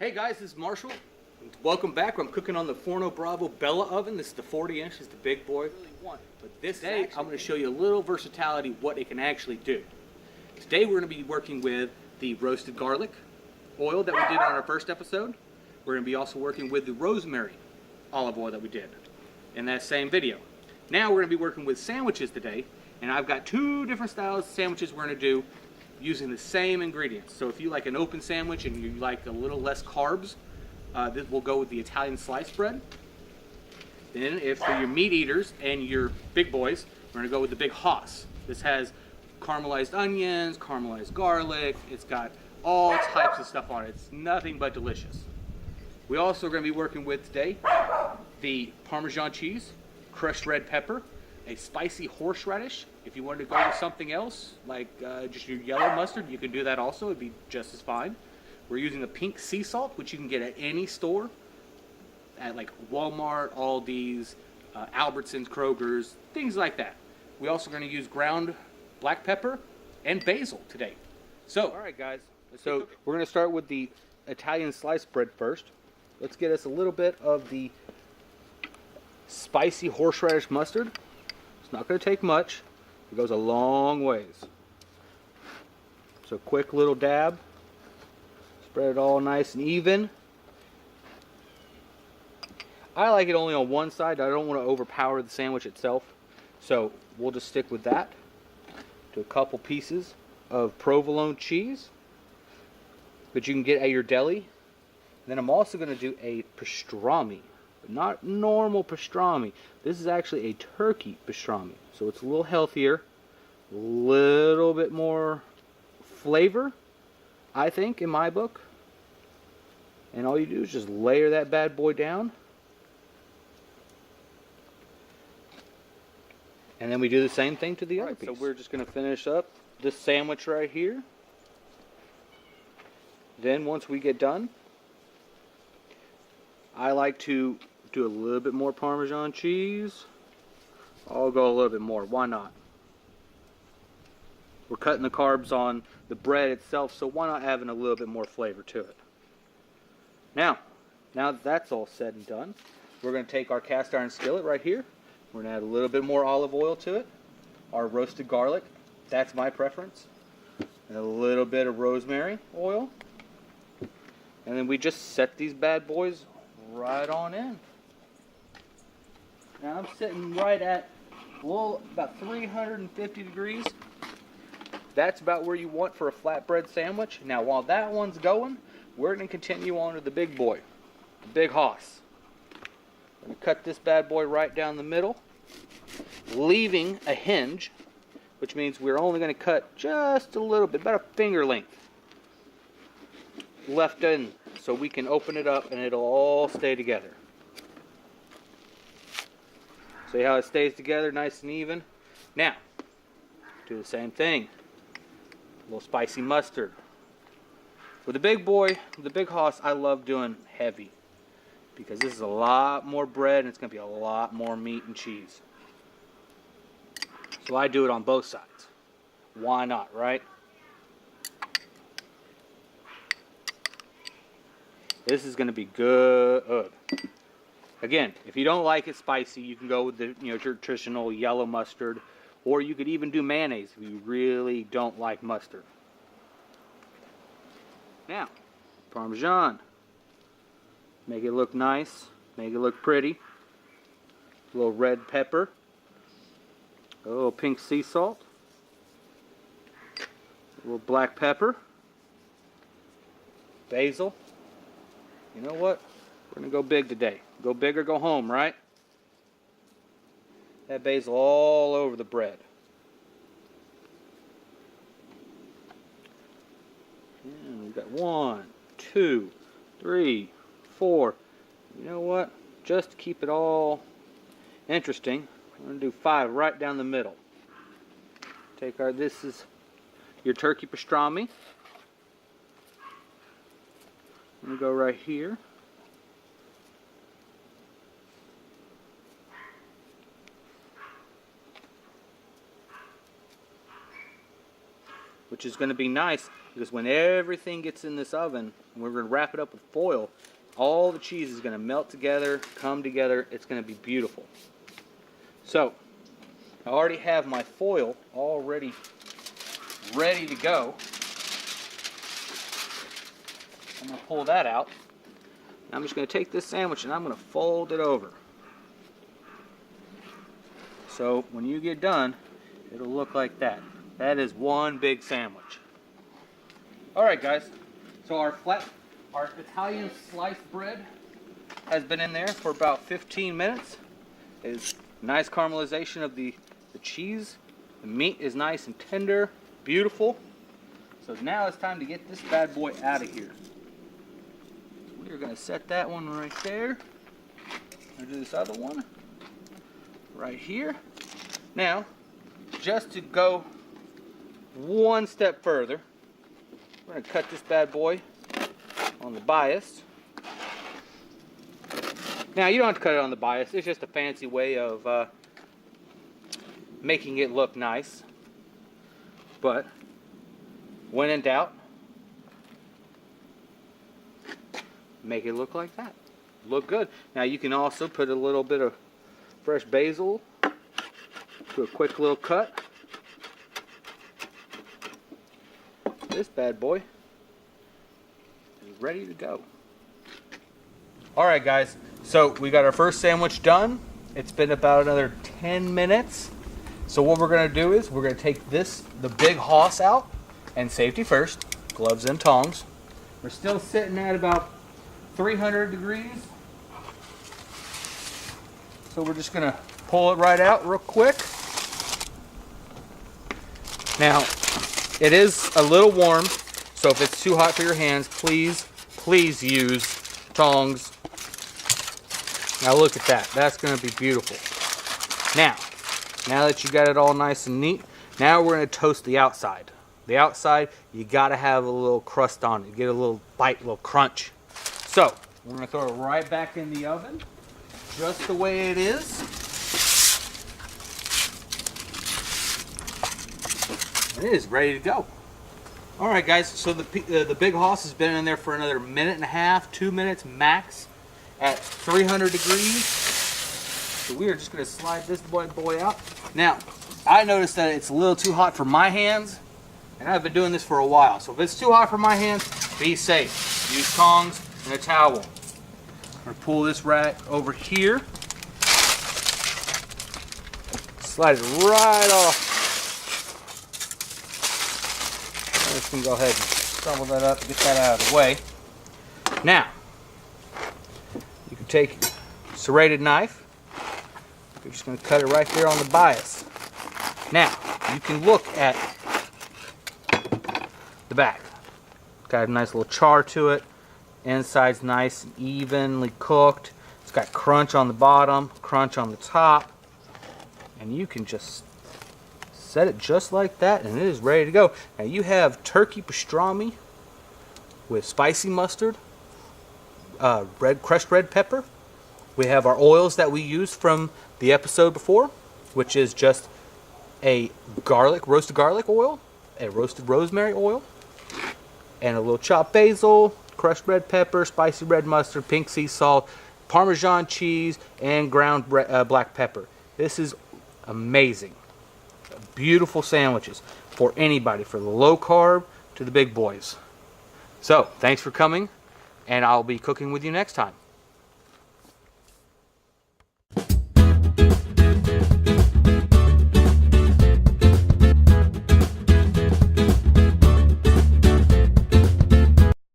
Hey guys, this is Marshall. Welcome back. I'm cooking on the Forno Bravo Bella oven. This is the 40 inch, it's the big boy. But this day, I'm going to show you a little versatility what it can actually do. Today we're going to be working with the roasted garlic oil that we did on our first episode. We're going to be also working with the rosemary olive oil that we did in that same video. Now we're going to be working with sandwiches today, and I've got two different styles of sandwiches we're going to do using the same ingredients. So if you like an open sandwich and you like a little less carbs, this will go with the Italian sliced bread. Then if for your meat eaters and your big boys, we're going to go with the big Haas. This has caramelized onions, caramelized garlic, it's got all types of stuff on it. It's nothing but delicious. We also are going to be working with today the Parmesan cheese, crushed red pepper, a spicy horseradish. If you wanted to go with something else, like just your yellow mustard, you can do that also. It'd be just as fine. We're using the pink sea salt, which you can get at any store, at like Walmart, Aldi's, Albertsons, Kroger's, things like that. We're also going to use ground black pepper and basil today. So, all right, guys. So we're going to start with the Italian sliced bread first. Let's get us a little bit of the spicy horseradish mustard. It's not going to take much. It goes a long ways. So quick little dab. Spread it all nice and even. I like it only on one side. I don't want to overpower the sandwich itself. So we'll just stick with that. To a couple pieces of provolone cheese, that you can get at your deli. And then I'm also going to do a pastrami. But not normal pastrami. This is actually a turkey pastrami. So it's a little healthier. A little bit more flavor, I think, in my book. And all you do is just layer that bad boy down. And then we do the same thing to the other piece. So we're just going to finish up this sandwich right here. Then once we get done, I like to do a little bit more Parmesan cheese. I'll go a little bit more. Why not? We're cutting the carbs on the bread itself, so why not having a little bit more flavor to it? Now that that's all said and done, we're going to take our cast iron skillet right here. We're going to add a little bit more olive oil to it. Our roasted garlic, that's my preference. And a little bit of rosemary oil. And then we just set these bad boys right on in. Now I'm sitting right at about 350 degrees. That's about where you want for a flatbread sandwich. Now while that one's going, we're going to continue on to the big boy, the big Haas. I'm going to cut this bad boy right down the middle, leaving a hinge, which means we're only going to cut just a little bit, about a finger length left in, so we can open it up and it'll all stay together. See how it stays together nice and even? Now, do the same thing. A little spicy mustard. With the big boy, the big Haas, I love doing heavy, because this is a lot more bread and it's going to be a lot more meat and cheese. So I do it on both sides. Why not, right? This is going to be good. Again, if you don't like it spicy, you can go with the your traditional yellow mustard, or you could even do mayonnaise if you really don't like mustard. Now, Parmesan. Make it look nice, make it look pretty. A little red pepper, a little pink sea salt, a little black pepper, basil. You know what? We're going to go big today. Go big or go home, right? That basil all over the bread. And we've got 1, 2, 3, 4. You know what? Just to keep it all interesting, I'm going to do 5 right down the middle. This is your turkey pastrami. I'm going to go right here. which is going to be nice because when everything gets in this oven, and we're going to wrap it up with foil, all the cheese is going to melt together, come together. It's going to be beautiful. So, I already have my foil already ready to go. I'm going to pull that out. I'm just going to take this sandwich and I'm going to fold it over. So when you get done, it'll look like that. That is one big sandwich. Alright guys, so our Italian sliced bread has been in there for about 15 minutes. It's nice caramelization of the cheese. The meat is nice and tender, beautiful. So now it's time to get this bad boy out of here. We're going to set that one right there. I'm going to do this other one right here. Now, just to go one step further, we're going to cut this bad boy on the bias. Now, you don't have to cut it on the bias. It's just a fancy way of making it look nice. But when in doubt, make it look like that. Look good. Now you can also put a little bit of fresh basil to a quick little cut. This bad boy is ready to go. Alright guys, so we got our first sandwich done. It's been about another 10 minutes. So what we're going to do is we're going to take the big hoss out, and safety first, gloves and tongs. We're still sitting at about 300 degrees. So we're just going to pull it right out real quick. Now, it is a little warm, so if it's too hot for your hands, please use tongs. Now look at that. That's going to be beautiful. Now that you got it all nice and neat, now we're going to toast the outside. The outside, you got to have a little crust on it. Get a little bite, a little crunch. So, we're going to throw it right back in the oven, just the way it is. And it is ready to go. Alright guys, so the big hoss has been in there for another minute and a half, 2 minutes max at 300 degrees. So we are just going to slide this boy out. Now, I noticed that it's a little too hot for my hands, and I've been doing this for a while. So if it's too hot for my hands, be safe. Use tongs and a towel. I'm going to pull this rack over here. Slide it right off. I'm just going to go ahead and crumble that up and get that out of the way. Now, you can take a serrated knife. You're just going to cut it right there on the bias. Now, you can look at the back. Got a nice little char to it. Inside's nice and evenly cooked. It's got crunch on the bottom, crunch on the top. And you can just set it just like that and it is ready to go. Now you have turkey pastrami with spicy mustard, crushed red pepper. We have our oils that we used from the episode before, which is just a roasted garlic oil, a roasted rosemary oil, and a little chopped basil, crushed red pepper, spicy red mustard, pink sea salt, Parmesan cheese, and ground black pepper. This is amazing. Beautiful sandwiches for anybody, for the low carb to the big boys. So, thanks for coming, and I'll be cooking with you next time.